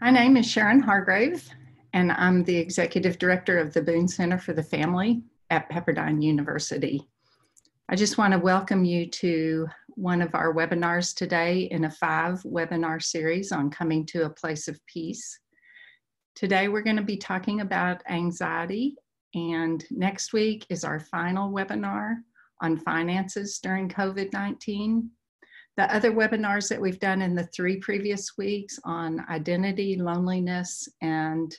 My name is Sharon Hargrave, and I'm the Executive Director of the Boone Center for the Family at Pepperdine University. I just want to welcome you to one of our webinars today in a 5-webinar series on coming to a place of peace. Today we're going to be talking about anxiety, and next week is our final webinar on finances during COVID-19. The other webinars that we've done in the 3 previous weeks on identity, loneliness, and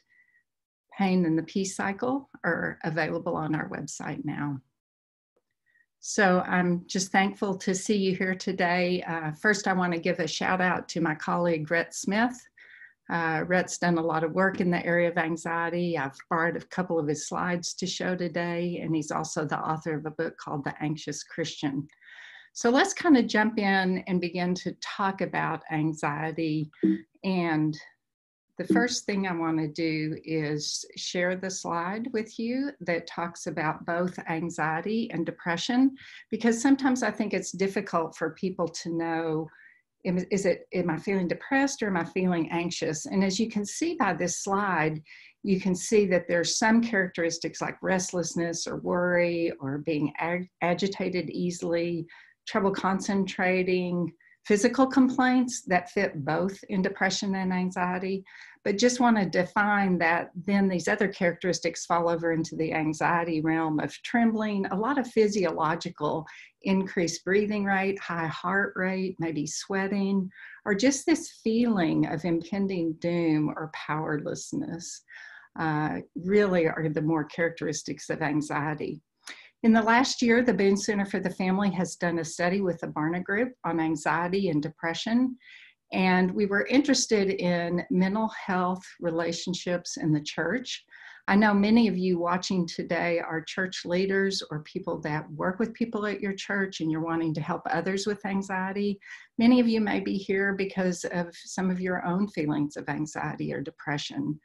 pain in the peace cycle are available on our website now. So I'm just thankful to see you here today. First, I want to give a shout out to my colleague, Rhett Smith. Rhett's done a lot of work in the area of anxiety. I've borrowed a couple of his slides to show today, and he's also the author of a book called The Anxious Christian. So let's kind of jump in and begin to talk about anxiety. And the first thing I want to do is share the slide with you that talks about both anxiety and depression, because sometimes I think it's difficult for people to know, am I feeling depressed or am I feeling anxious? And as you can see by this slide, you can see that there's some characteristics like restlessness or worry or being agitated easily, trouble concentrating, physical complaints that fit both in depression and anxiety. But just want to define that then these other characteristics fall over into the anxiety realm of trembling, a lot of physiological, increased breathing rate, high heart rate, maybe sweating, or just this feeling of impending doom or powerlessness really are the more characteristics of anxiety. In the last year, the Boone Center for the Family has done a study with the Barna Group on anxiety and depression, and we were interested in mental health relationships in the church. I know many of you watching today are church leaders or people that work with people at your church and you're wanting to help others with anxiety. Many of you may be here because of some of your own feelings of anxiety or depression.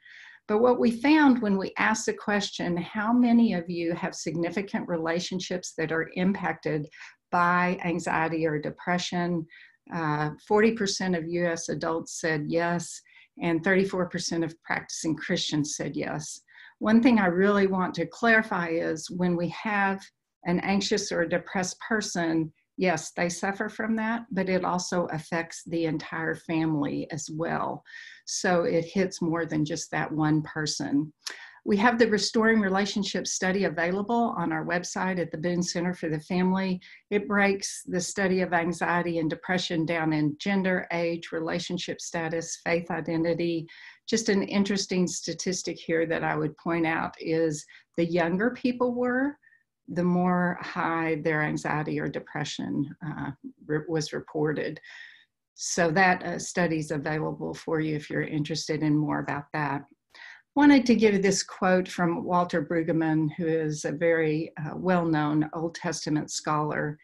But what we found when we asked the question, how many of you have significant relationships that are impacted by anxiety or depression? 40% of US adults said yes, and 34% of practicing Christians said yes. One thing I really want to clarify is when we have an anxious or depressed person, yes, they suffer from that, but it also affects the entire family as well. So it hits more than just that one person. We have the Restoring Relationships study available on our website at the Boone Center for the Family. It breaks the study of anxiety and depression down in gender, age, relationship status, faith identity. Just an interesting statistic here that I would point out is the younger people were, the more high their anxiety or depression was reported. So that study's available for you if you're interested in more about that. Wanted to give this quote from Walter Brueggemann, who is a very well-known Old Testament scholar.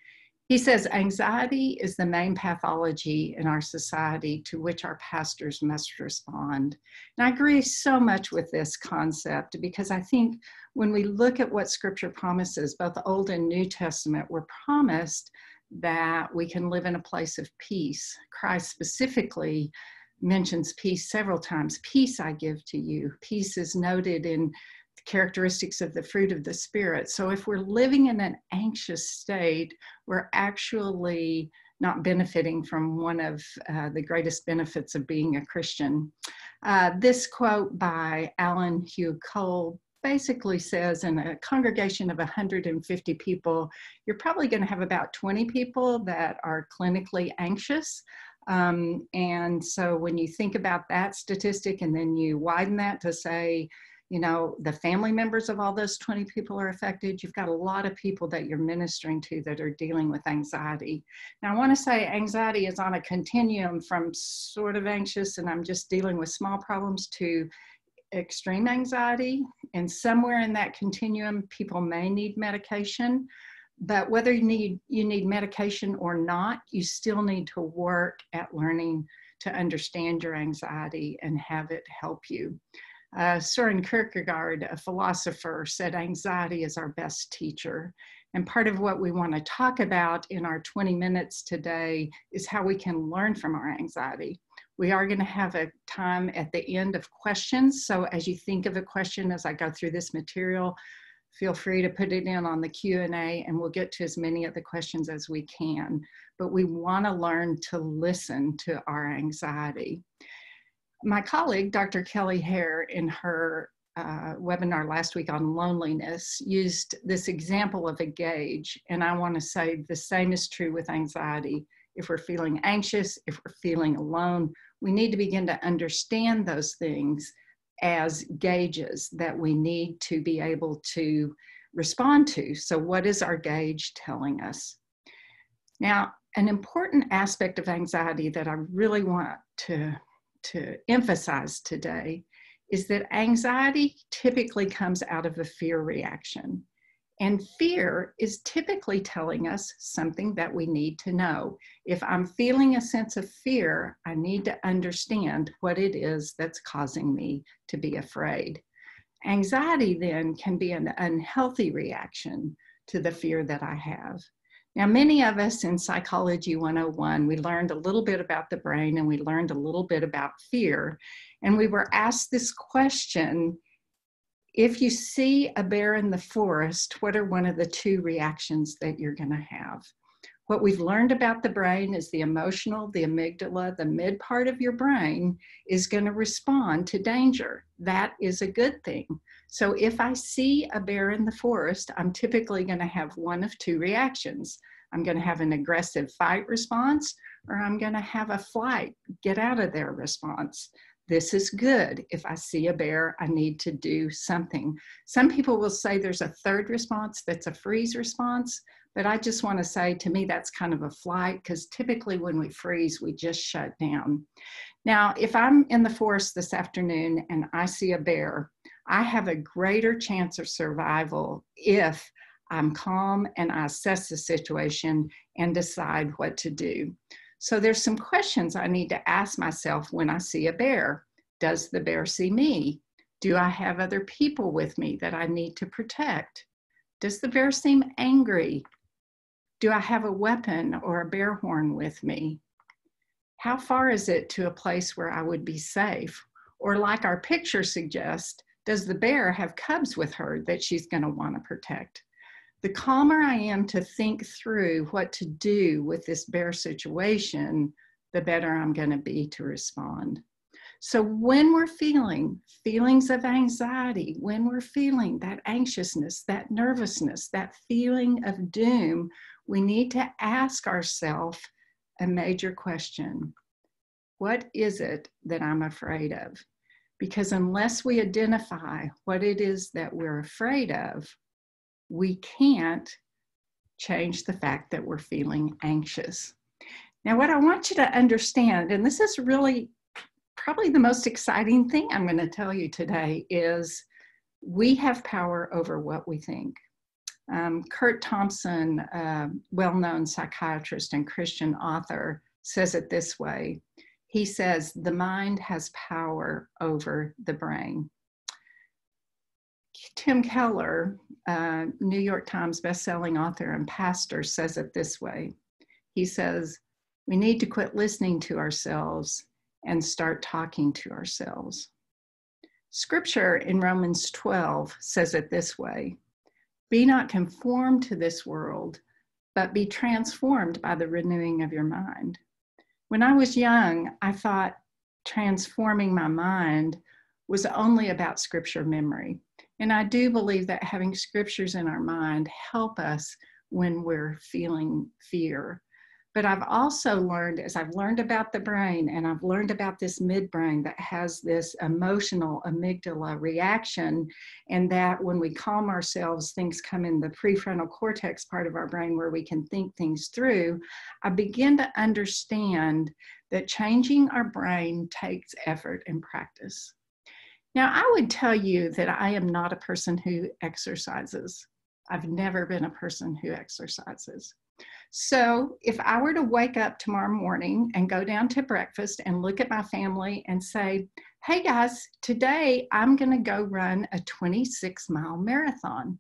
He says, anxiety is the main pathology in our society to which our pastors must respond. And I agree so much with this concept because I think when we look at what Scripture promises, both Old and New Testament, we're promised that we can live in a place of peace. Christ specifically mentions peace several times. Peace I give to you. Peace is noted in the characteristics of the fruit of the Spirit. So if we're living in an anxious state, we're actually not benefiting from one of the greatest benefits of being a Christian. This quote by Alan Hugh Cole basically says in a congregation of 150 people, you're probably going to have about 20 people that are clinically anxious. And so when you think about that statistic and then you widen that to say, you know, the family members of all those 20 people are affected, you've got a lot of people that you're ministering to that are dealing with anxiety. Now, I want to say anxiety is on a continuum from sort of anxious and I'm just dealing with small problems to extreme anxiety. And somewhere in that continuum, people may need medication. But whether you need medication or not, you still need to work at learning to understand your anxiety and have it help you. Søren Kierkegaard, a philosopher, said anxiety is our best teacher. And part of what we want to talk about in our 20 minutes today is how we can learn from our anxiety. We are going to have a time at the end of questions. So as you think of a question as I go through this material, feel free to put it in on the Q&A and we'll get to as many of the questions as we can. But we want to learn to listen to our anxiety. My colleague, Dr. Kelly Hare, in her webinar last week on loneliness, used this example of a gauge. And I want to say the same is true with anxiety. If we're feeling anxious, if we're feeling alone, we need to begin to understand those things as gauges that we need to be able to respond to. So what is our gauge telling us? Now, an important aspect of anxiety that I really want to emphasize today is that anxiety typically comes out of a fear reaction. And fear is typically telling us something that we need to know. If I'm feeling a sense of fear, I need to understand what it is that's causing me to be afraid. Anxiety then can be an unhealthy reaction to the fear that I have. Now, many of us in Psychology 101, we learned a little bit about the brain and we learned a little bit about fear. And we were asked this question: if you see a bear in the forest, what are one of the two reactions that you're going to have? What we've learned about the brain is the emotional, the amygdala, the mid part of your brain is going to respond to danger. That is a good thing. So if I see a bear in the forest, I'm typically going to have one of two reactions. I'm going to have an aggressive fight response, or I'm going to have a flight, get out of there response. This is good. If I see a bear, I need to do something. Some people will say there's a third response that's a freeze response, but I just want to say, to me, that's kind of a flight, because typically when we freeze, we just shut down. Now, if I'm in the forest this afternoon and I see a bear, I have a greater chance of survival if I'm calm and I assess the situation and decide what to do. So there's some questions I need to ask myself when I see a bear. Does the bear see me? Do I have other people with me that I need to protect? Does the bear seem angry? Do I have a weapon or a bear horn with me? How far is it to a place where I would be safe? Or like our picture suggests, does the bear have cubs with her that she's going to want to protect? The calmer I am to think through what to do with this bear situation, the better I'm going to be to respond. So when we're feeling feelings of anxiety, when we're feeling that anxiousness, that nervousness, that feeling of doom, we need to ask ourselves a major question. What is it that I'm afraid of? Because unless we identify what it is that we're afraid of, we can't change the fact that we're feeling anxious. Now, what I want you to understand, and this is really probably the most exciting thing I'm going to tell you today, is we have power over what we think. Kurt Thompson, a well-known psychiatrist and Christian author, says it this way. He says, the mind has power over the brain. Tim Keller, New York Times bestselling author and pastor, says it this way. He says, we need to quit listening to ourselves and start talking to ourselves. Scripture in Romans 12 says it this way. Be not conformed to this world, but be transformed by the renewing of your mind. When I was young, I thought transforming my mind was only about scripture memory. And I do believe that having scriptures in our mind help us when we're feeling fear. But I've also learned, as I've learned about the brain, and I've learned about this midbrain that has this emotional amygdala reaction, and that when we calm ourselves, things come in the prefrontal cortex part of our brain where we can think things through. I begin to understand that changing our brain takes effort and practice. Now, I would tell you that I am not a person who exercises. I've never been a person who exercises. So if I were to wake up tomorrow morning and go down to breakfast and look at my family and say, hey guys, today I'm going to go run a 26-mile marathon.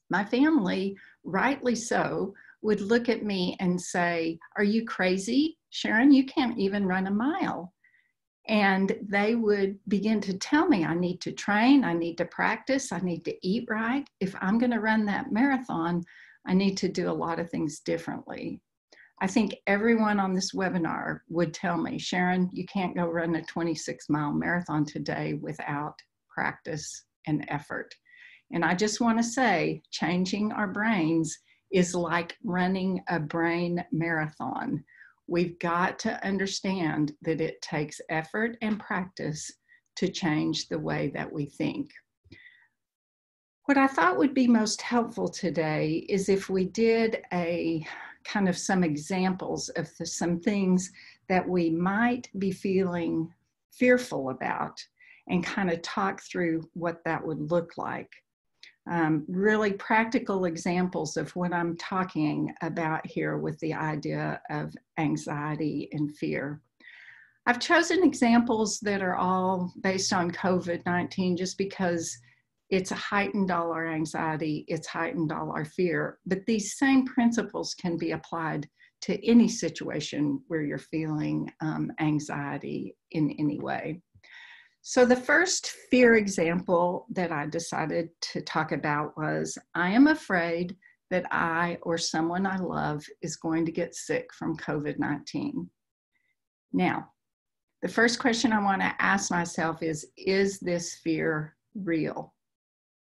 My family, rightly so, would look at me and say, are you crazy? Sharon, you can't even run a mile. And they would begin to tell me, I need to train, I need to practice, I need to eat right. If I'm going to run that marathon, I need to do a lot of things differently. I think everyone on this webinar would tell me, Sharon, you can't go run a 26-mile marathon today without practice and effort. And I just want to say, changing our brains is like running a brain marathon. We've got to understand that it takes effort and practice to change the way that we think. What I thought would be most helpful today is if we did a kind of some examples of some things that we might be feeling fearful about and kind of talk through what that would look like. Really practical examples of what I'm talking about here with the idea of anxiety and fear. I've chosen examples that are all based on COVID-19 just because it's heightened all our anxiety, it's heightened all our fear, but these same principles can be applied to any situation where you're feeling anxiety in any way. So the first fear example that I decided to talk about was, I am afraid that I or someone I love is going to get sick from COVID-19. Now, the first question I want to ask myself is this fear real?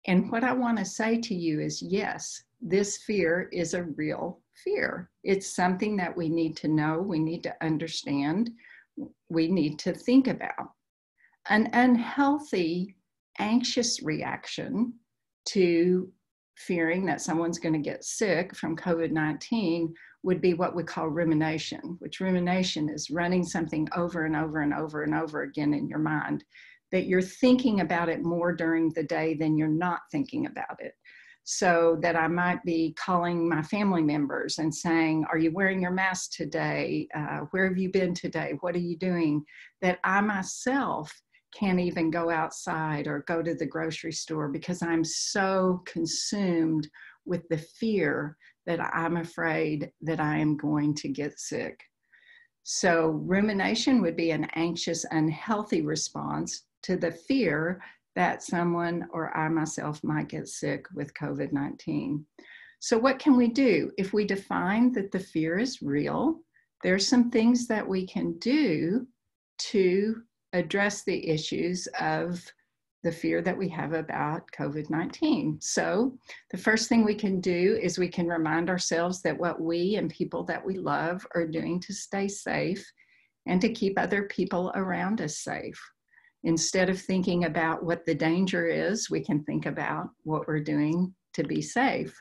And what I want to say to you is, yes, this fear is a real fear. It's something that we need to know, we need to understand, we need to think about. An unhealthy, anxious reaction to fearing that someone's going to get sick from COVID-19 would be what we call rumination, which rumination is running something over and over and over and over again in your mind, that you're thinking about it more during the day than you're not thinking about it. So that I might be calling my family members and saying, are you wearing your mask today? Where have you been today? What are you doing? That I myself can't even go outside or go to the grocery store because I'm so consumed with the fear that I'm afraid that I am going to get sick. So rumination would be an anxious, unhealthy response to the fear that someone or I myself might get sick with COVID-19. So what can we do? If we define that the fear is real, there's some things that we can do to address the issues of the fear that we have about COVID-19. So the first thing we can do is we can remind ourselves that what we and people that we love are doing to stay safe and to keep other people around us safe. Instead of thinking about what the danger is, we can think about what we're doing to be safe.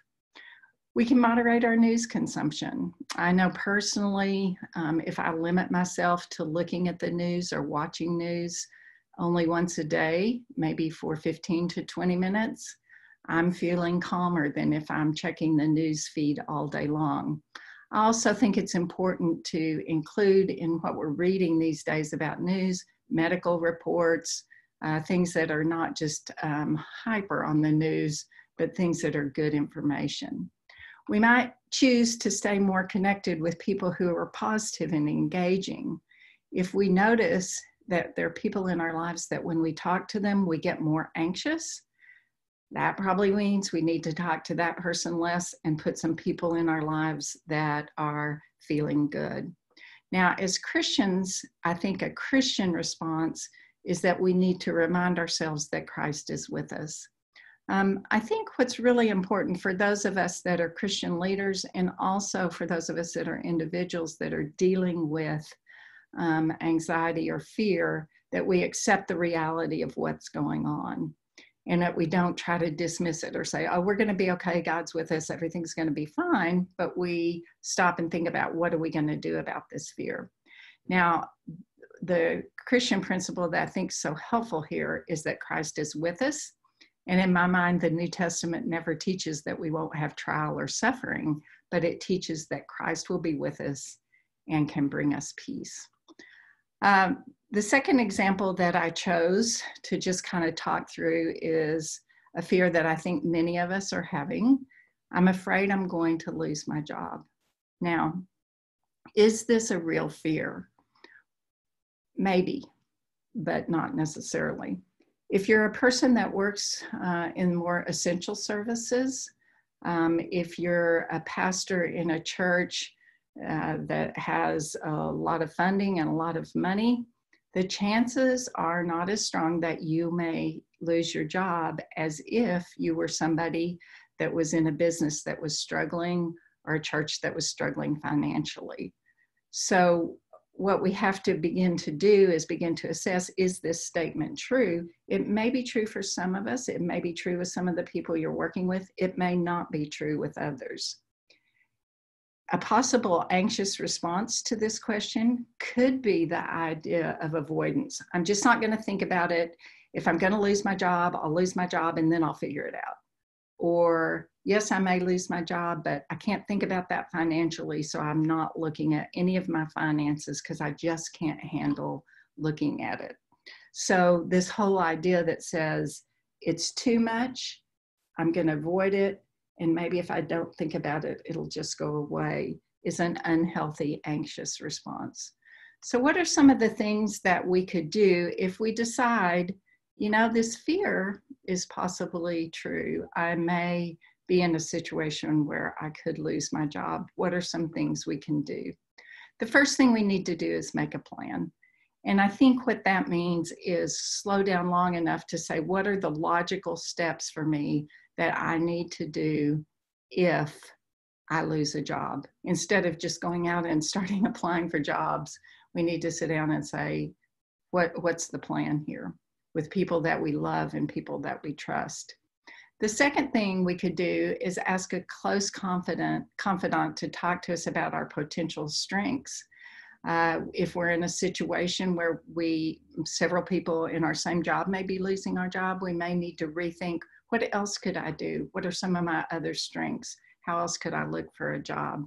We can moderate our news consumption. I know personally, if I limit myself to looking at the news or watching news only once a day, maybe for 15 to 20 minutes, I'm feeling calmer than if I'm checking the news feed all day long. I also think it's important to include in what we're reading these days about news, medical reports, things that are not just hyper on the news, but things that are good information. We might choose to stay more connected with people who are positive and engaging. If we notice that there are people in our lives that when we talk to them, we get more anxious, that probably means we need to talk to that person less and put some people in our lives that are feeling good. Now, as Christians, I think a Christian response is that we need to remind ourselves that Christ is with us. I think what's really important for those of us that are Christian leaders and also for those of us that are individuals that are dealing with anxiety or fear, that we accept the reality of what's going on and that we don't try to dismiss it or say, oh, we're going to be okay, God's with us, everything's going to be fine, but we stop and think about what are we going to do about this fear. Now, the Christian principle that I think is so helpful here is that Christ is with us. And in my mind, the New Testament never teaches that we won't have trial or suffering, but it teaches that Christ will be with us and can bring us peace. The second example that I chose to just kind of talk through is a fear that I think many of us are having. I'm afraid I'm going to lose my job. Now, Is this a real fear? Maybe, but not necessarily. If you're a person that works in more essential services, if you're a pastor in a church that has a lot of funding and a lot of money, the chances are not as strong that you may lose your job as if you were somebody that was in a business that was struggling or a church that was struggling financially. So what we have to begin to do is begin to assess, is this statement true? It may be true for some of us. It may be true with some of the people you're working with. It may not be true with others. A possible anxious response to this question could be the idea of avoidance. I'm just not going to think about it. If I'm going to lose my job, I'll lose my job and then I'll figure it out. Or, yes, I may lose my job, but I can't think about that financially, so I'm not looking at any of my finances because I just can't handle looking at it. So this whole idea that says it's too much, I'm going to avoid it, and maybe if I don't think about it, it'll just go away, is an unhealthy, anxious response. So what are some of the things that we could do if we decide, you know, this fear is possibly true? I may be in a situation where I could lose my job. What are some things we can do? The first thing we need to do is make a plan. And I think what that means is slow down long enough to say, what are the logical steps for me that I need to do if I lose a job? Instead of just going out and starting applying for jobs, we need to sit down and say, what's the plan here with people that we love and people that we trust? The second thing we could do is ask a close confidant to talk to us about our potential strengths. If we're in a situation where several people in our same job may be losing our job, we may need to rethink, what else could I do? What are some of my other strengths? How else could I look for a job?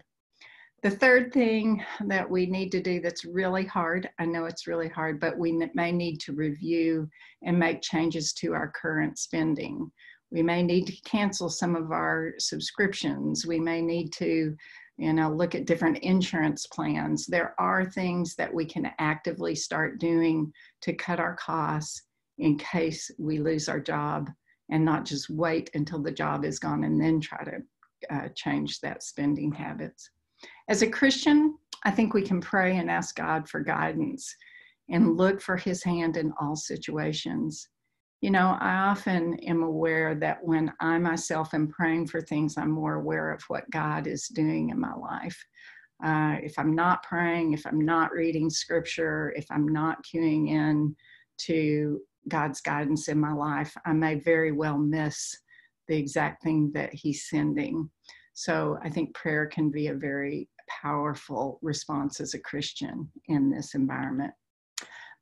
The third thing that we need to do that's really hard, I know it's really hard, but we may need to review and make changes to our current spending. We may need to cancel some of our subscriptions. We may need to, look at different insurance plans. There are things that we can actively start doing to cut our costs in case we lose our job, and not just wait until the job is gone and then try to change that spending habits. As a Christian, I think we can pray and ask God for guidance and look for his hand in all situations. I often am aware that when I myself am praying for things, I'm more aware of what God is doing in my life. If I'm not praying, if I'm not reading scripture, if I'm not cueing in to God's guidance in my life, I may very well miss the exact thing that he's sending. So I think prayer can be a very powerful response as a Christian in this environment.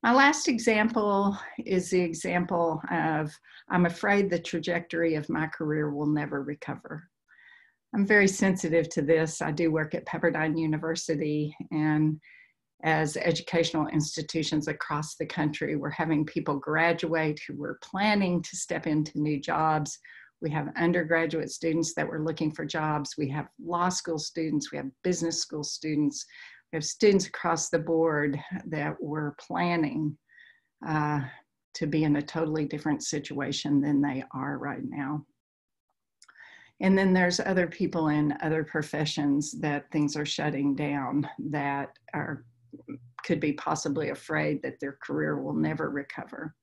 My last example is the example of, I'm afraid the trajectory of my career will never recover. I'm very sensitive to this. I do work at Pepperdine University, and as educational institutions across the country, we're having people graduate who were planning to step into new jobs. We have undergraduate students that were looking for jobs. We have law school students. We have business school students. We have students across the board that were planning to be in a totally different situation than they are right now. And then there's other people in other professions that things are shutting down that could be possibly afraid that their career will never recover.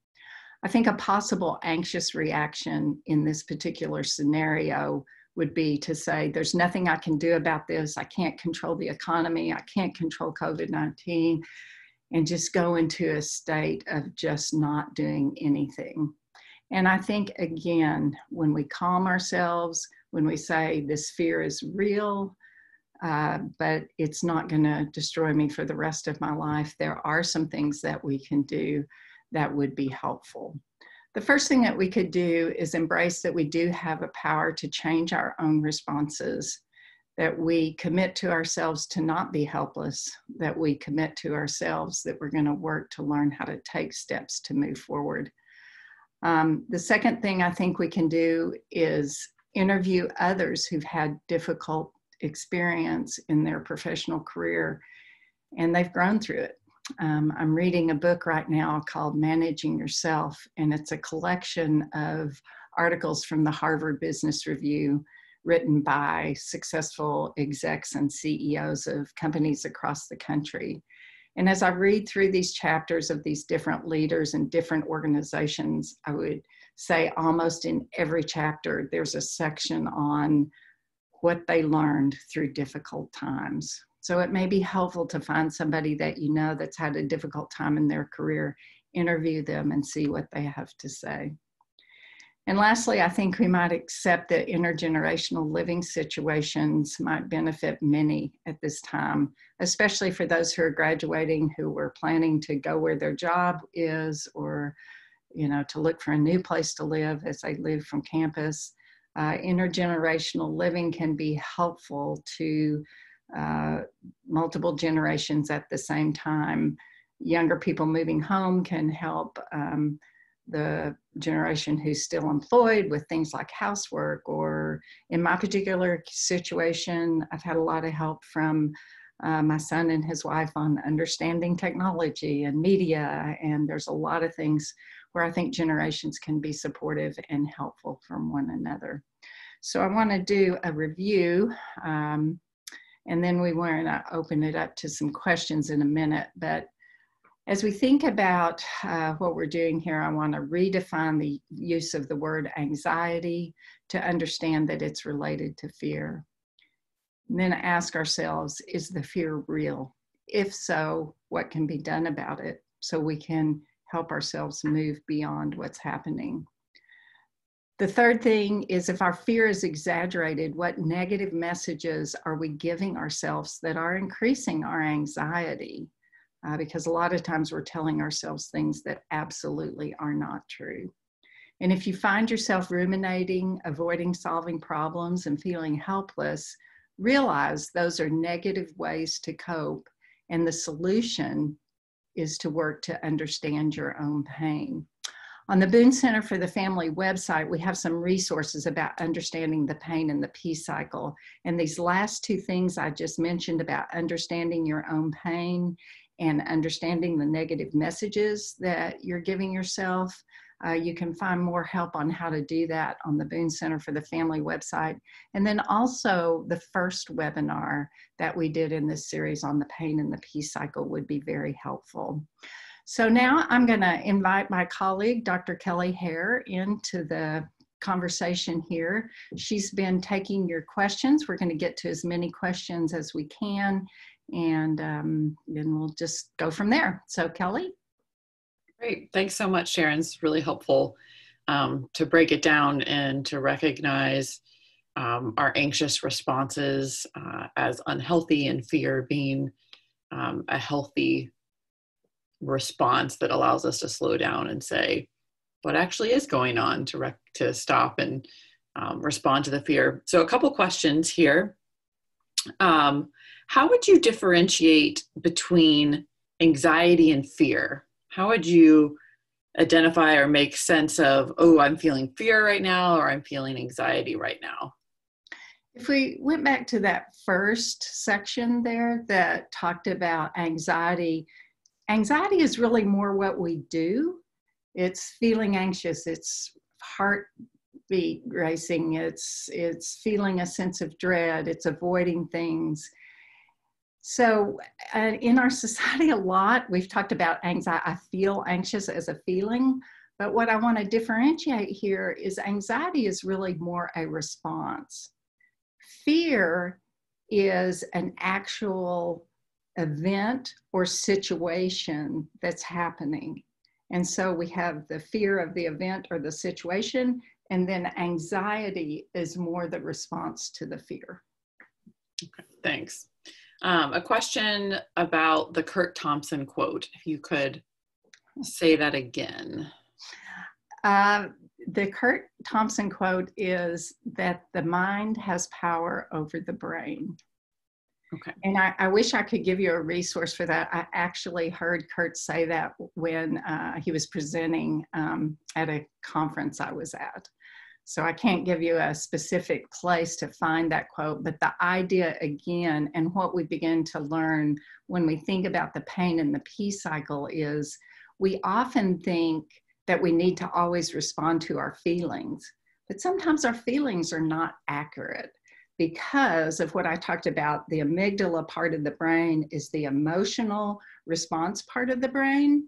I think a possible anxious reaction in this particular scenario would be to say, there's nothing I can do about this. I can't control the economy. I can't control COVID-19, and just go into a state of just not doing anything. And I think, again, when we calm ourselves, when we say this fear is real, but it's not going to destroy me for the rest of my life, there are some things that we can do that would be helpful. The first thing that we could do is embrace that we do have a power to change our own responses, that we commit to ourselves to not be helpless, that we commit to ourselves that we're going to work to learn how to take steps to move forward. The second thing I think we can do is interview others who've had difficult experience in their professional career and they've grown through it. I'm reading a book right now called Managing Yourself, and it's a collection of articles from the Harvard Business Review written by successful execs and CEOs of companies across the country. And as I read through these chapters of these different leaders and different organizations, I would say almost in every chapter, there's a section on what they learned through difficult times. So it may be helpful to find somebody that you know that's had a difficult time in their career, interview them and see what they have to say. And lastly, I think we might accept that intergenerational living situations might benefit many at this time, especially for those who are graduating, who were planning to go where their job is, or, you know, to look for a new place to live as they live from campus. Intergenerational living can be helpful to multiple generations at the same time. Younger people moving home can help the generation who's still employed with things like housework, or in my particular situation, I've had a lot of help from my son and his wife on understanding technology and media, and there's a lot of things where I think generations can be supportive and helpful from one another. So I want to do a review, and then we want to open it up to some questions in a minute. But as we think about what we're doing here, I want to redefine the use of the word anxiety to understand that it's related to fear. And then ask ourselves, is the fear real? If so, what can be done about it so we can help ourselves move beyond what's happening? The third thing is, if our fear is exaggerated, what negative messages are we giving ourselves that are increasing our anxiety? Because a lot of times we're telling ourselves things that absolutely are not true. And if you find yourself ruminating, avoiding solving problems, and feeling helpless, realize those are negative ways to cope, and the solution is to work to understand your own pain. On the Boone Center for the Family website, we have some resources about understanding the pain and the peace cycle. And these last two things I just mentioned about understanding your own pain and understanding the negative messages that you're giving yourself, you can find more help on how to do that on the Boone Center for the Family website. And then also the first webinar that we did in this series on the pain and the peace cycle would be very helpful. So now I'm going to invite my colleague, Dr. Kelly Hare, into the conversation here. She's been taking your questions. We're going to get to as many questions as we can, and then we'll just go from there. So Kelly? Great. Thanks so much, Sharon. It's really helpful to break it down and to recognize our anxious responses as unhealthy, and fear being a healthy response that allows us to slow down and say what actually is going on, to stop and respond to the fear. So a couple questions here. How would you differentiate between anxiety and fear? How would you identify or make sense of, oh, I'm feeling fear right now, or I'm feeling anxiety right now? If we went back to that first section there that talked about anxiety, anxiety is really more what we do. It's feeling anxious, it's heartbeat racing, it's feeling a sense of dread, it's avoiding things. So in our society a lot, we've talked about anxiety. I feel anxious as a feeling, but what I want to differentiate here is anxiety is really more a response. Fear is an actual event or situation that's happening. And so we have the fear of the event or the situation, and then anxiety is more the response to the fear. Okay, thanks. A question about the Curt Thompson quote, if you could say that again. The Curt Thompson quote is that the mind has power over the brain. Okay. And I wish I could give you a resource for that. I actually heard Curt say that when he was presenting at a conference I was at. So I can't give you a specific place to find that quote, but the idea again, and what we begin to learn when we think about the pain and the peace cycle is we often think that we need to always respond to our feelings, but sometimes our feelings are not accurate because of what I talked about. The amygdala part of the brain is the emotional response part of the brain.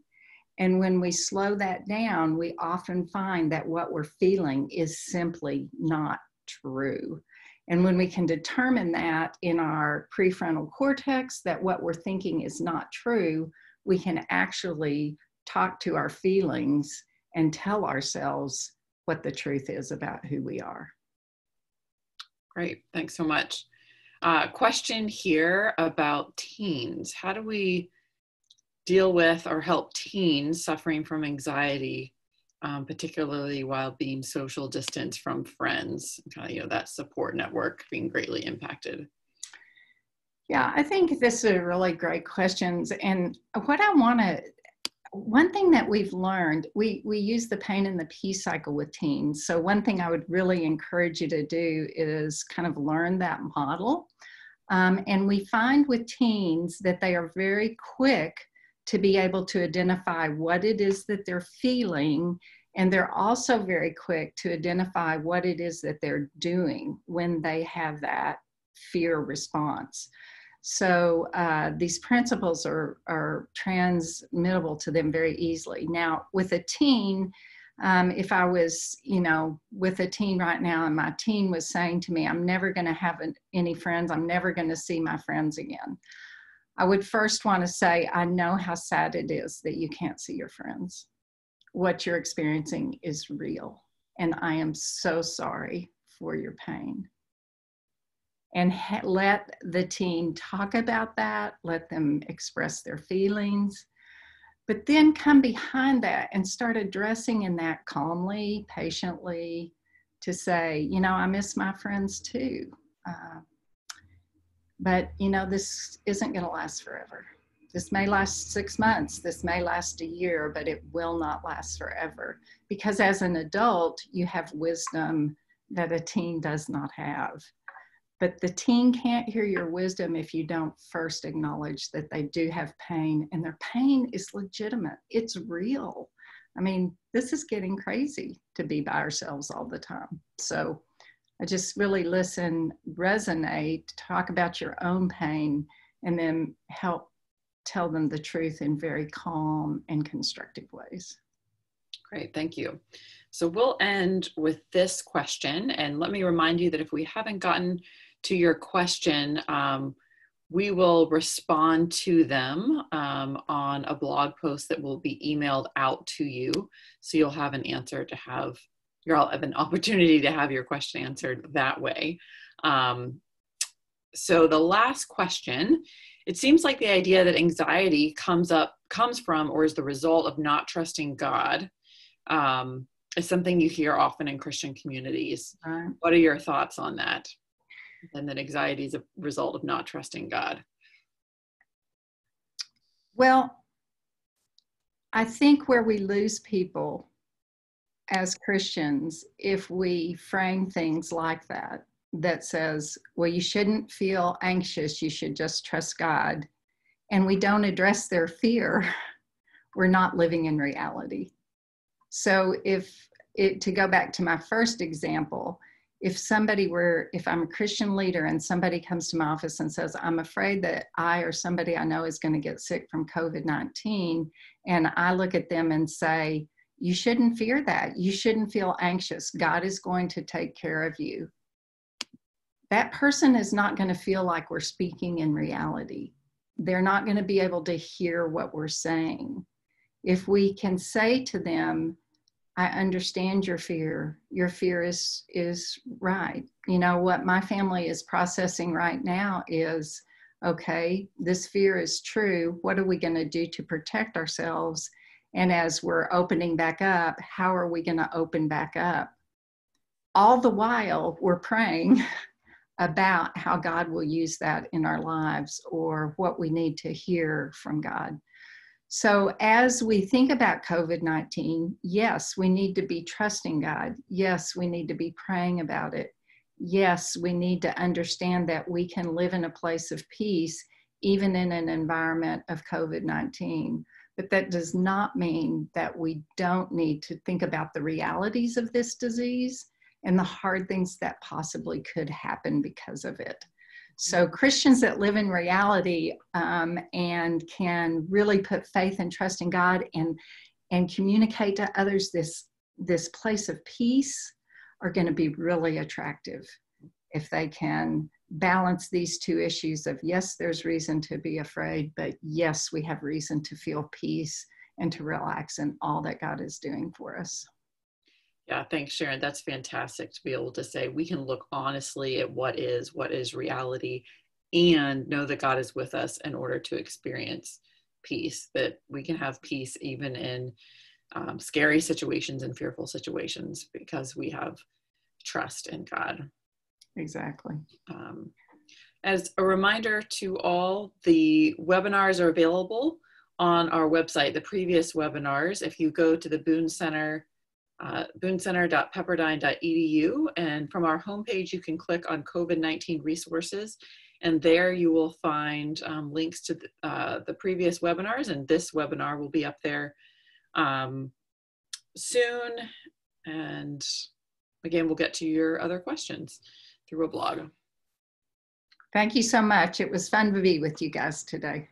And when we slow that down, we often find that what we're feeling is simply not true. And when we can determine that in our prefrontal cortex, that what we're thinking is not true, we can actually talk to our feelings and tell ourselves what the truth is about who we are. Great, thanks so much. Question here about teens. How do we deal with or help teens suffering from anxiety, particularly while being social distance from friends, that support network being greatly impacted? Yeah, I think this is a really great questions. And one thing that we've learned, we use the pain and the peace cycle with teens. So one thing I would really encourage you to do is kind of learn that model. And we find with teens that they are very quick to be able to identify what it is that they're feeling. And they're also very quick to identify what it is that they're doing when they have that fear response. So these principles are transmittable to them very easily. Now, with a teen, if I was, with a teen right now and my teen was saying to me, I'm never going to have any friends, I'm never going to see my friends again, I would first want to say, I know how sad it is that you can't see your friends. What you're experiencing is real, and I am so sorry for your pain. And let the teen talk about that, let them express their feelings, but then come behind that and start addressing in that calmly, patiently, to say, I miss my friends too. But, this isn't going to last forever. This may last 6 months, this may last a year, but it will not last forever. Because as an adult, you have wisdom that a teen does not have. But the teen can't hear your wisdom if you don't first acknowledge that they do have pain, and their pain is legitimate. It's real. I mean, this is getting crazy to be by ourselves all the time. So I just really listen, resonate, talk about your own pain, and then help tell them the truth in very calm and constructive ways. Great, thank you. So we'll end with this question, and let me remind you that if we haven't gotten to your question, we will respond to them on a blog post that will be emailed out to you. So you'll have an opportunity to have your question answered that way. So the last question, it seems like the idea that anxiety comes from or is the result of not trusting God is something you hear often in Christian communities. Right. What are your thoughts on that? And that anxiety is a result of not trusting God? Well, I think where we lose people as Christians, if we frame things like that says, well, you shouldn't feel anxious, you should just trust God, and we don't address their fear, we're not living in reality. So to go back to my first example, if I'm a Christian leader and somebody comes to my office and says, I'm afraid that I or somebody I know is going to get sick from COVID-19, and I look at them and say, you shouldn't fear that. You shouldn't feel anxious. God is going to take care of you. That person is not going to feel like we're speaking in reality. They're not going to be able to hear what we're saying. If we can say to them, I understand your fear. Your fear is right. What my family is processing right now is, okay, this fear is true. What are we going to do to protect ourselves? And as we're opening back up, how are we going to open back up? All the while, we're praying about how God will use that in our lives or what we need to hear from God. So as we think about COVID-19, yes, we need to be trusting God. Yes, we need to be praying about it. Yes, we need to understand that we can live in a place of peace, even in an environment of COVID-19. But that does not mean that we don't need to think about the realities of this disease and the hard things that possibly could happen because of it. So Christians that live in reality and can really put faith and trust in God and communicate to others this place of peace are going to be really attractive if they can balance these two issues of, yes, there's reason to be afraid, but yes, we have reason to feel peace and to relax in all that God is doing for us. Yeah, thanks, Sharon. That's fantastic to be able to say we can look honestly at what is reality, and know that God is with us in order to experience peace, that we can have peace even in scary situations and fearful situations because we have trust in God. Exactly. As a reminder to all, the webinars are available on our website, the previous webinars. If you go to the Boone Center, boonecenter.pepperdine.edu, and from our homepage you can click on COVID-19 resources, and there you will find links to the previous webinars, and this webinar will be up there soon. And again, we'll get to your other questions through a blog. Thank you so much. It was fun to be with you guys today.